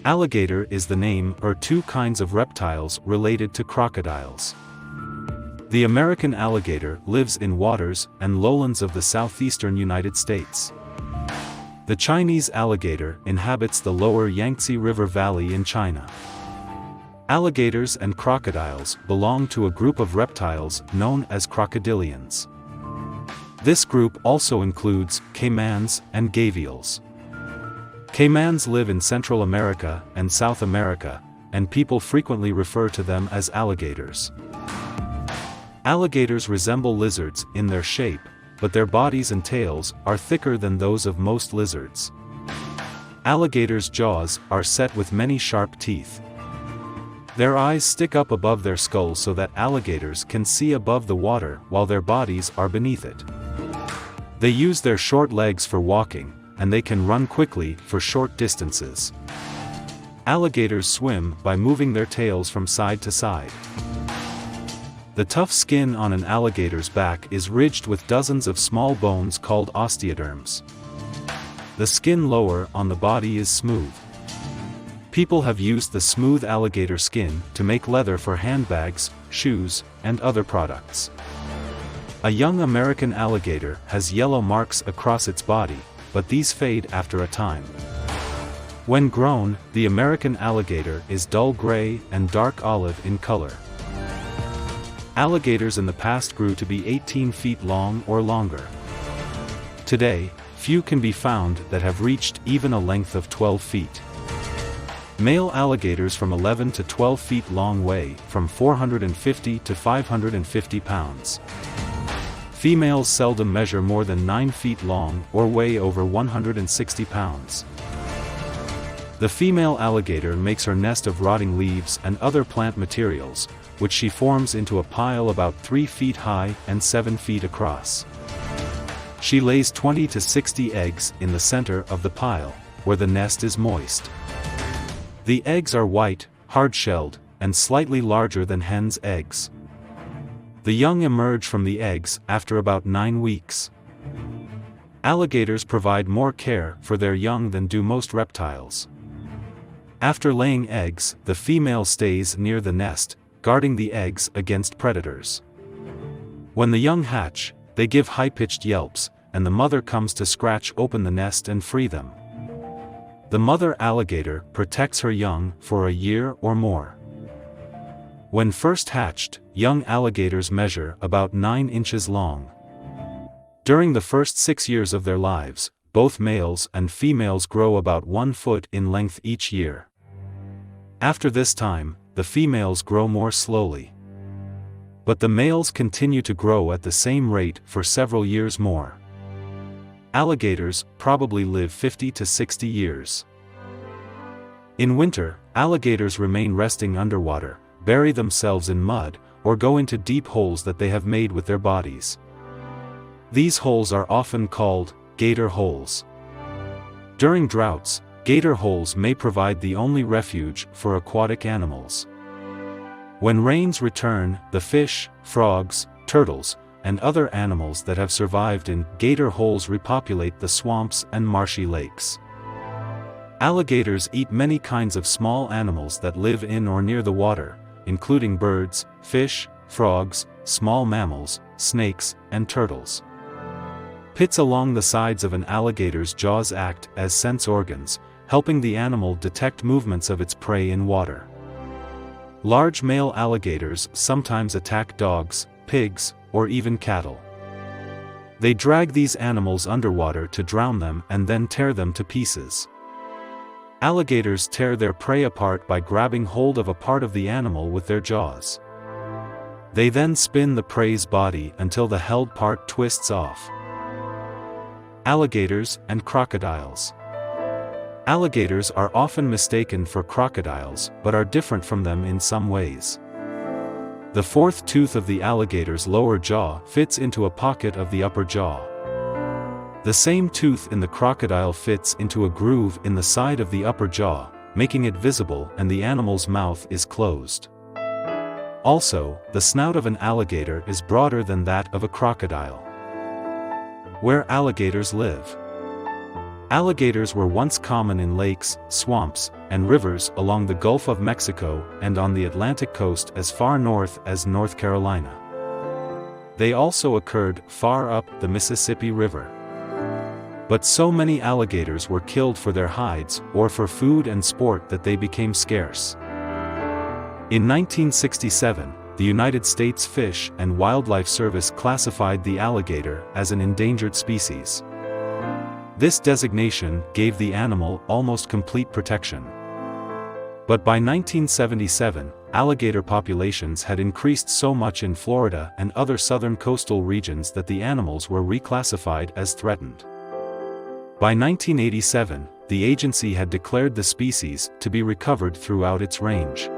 Alligator is the name or two kinds of reptiles related to crocodiles. The American alligator lives in waters and lowlands of the southeastern United States. The Chinese alligator inhabits the lower Yangtze River Valley in China. Alligators and crocodiles belong to a group of reptiles known as crocodilians. This group also includes caimans and gavials. Caimans live in Central America and South America, and people frequently refer to them as alligators. Alligators resemble lizards in their shape, but their bodies and tails are thicker than those of most lizards. Alligators' jaws are set with many sharp teeth. Their eyes stick up above their skulls so that alligators can see above the water while their bodies are beneath it. They use their short legs for walking, and they can run quickly for short distances. Alligators swim by moving their tails from side to side. The tough skin on an alligator's back is ridged with dozens of small bones called osteoderms. The skin lower on the body is smooth. People have used the smooth alligator skin to make leather for handbags, shoes, and other products. A young American alligator has yellow marks across its body, but these fade after a time. When grown, the American alligator is dull gray and dark olive in color. Alligators in the past grew to be 18 feet long or longer. Today, few can be found that have reached even a length of 12 feet. Male alligators from 11 to 12 feet long weigh from 450 to 550 pounds. Females seldom measure more than 9 feet long or weigh over 160 pounds. The female alligator makes her nest of rotting leaves and other plant materials, which she forms into a pile about 3 feet high and 7 feet across. She lays 20 to 60 eggs in the center of the pile, where the nest is moist. The eggs are white, hard-shelled, and slightly larger than hen's eggs. The young emerge from the eggs after about 9 weeks. Alligators provide more care for their young than do most reptiles. After laying eggs, the female stays near the nest, guarding the eggs against predators. When the young hatch, they give high-pitched yelps, and the mother comes to scratch open the nest and free them. The mother alligator protects her young for a year or more. When first hatched, young alligators measure about 9 inches long. During the first 6 years of their lives, both males and females grow about 1 foot in length each year. After this time, the females grow more slowly. But the males continue to grow at the same rate for several years more. Alligators probably live 50 to 60 years. In winter, alligators remain resting underwater, bury themselves in mud, or go into deep holes that they have made with their bodies. These holes are often called gator holes. During droughts, gator holes may provide the only refuge for aquatic animals. When rains return, the fish, frogs, turtles, and other animals that have survived in gator holes repopulate the swamps and marshy lakes. Alligators eat many kinds of small animals that live in or near the water, including birds, fish, frogs, small mammals, snakes, and turtles. Pits along the sides of an alligator's jaws act as sense organs, helping the animal detect movements of its prey in water. Large male alligators sometimes attack dogs, pigs, or even cattle. They drag these animals underwater to drown them and then tear them to pieces. Alligators tear their prey apart by grabbing hold of a part of the animal with their jaws. They then spin the prey's body until the held part twists off. Alligators and crocodiles. Alligators are often mistaken for crocodiles but are different from them in some ways. The fourth tooth of the alligator's lower jaw fits into a pocket of the upper jaw. The same tooth in the crocodile fits into a groove in the side of the upper jaw, making it visible, and the animal's mouth is closed. Also, the snout of an alligator is broader than that of a crocodile. Where alligators live. Alligators were once common in lakes, swamps, and rivers along the Gulf of Mexico and on the Atlantic coast as far north as North Carolina. They also occurred far up the Mississippi River. But so many alligators were killed for their hides or for food and sport that they became scarce. In 1967, the United States Fish and Wildlife Service classified the alligator as an endangered species. This designation gave the animal almost complete protection. But by 1977, alligator populations had increased so much in Florida and other southern coastal regions that the animals were reclassified as threatened. By 1987, the agency had declared the species to be recovered throughout its range.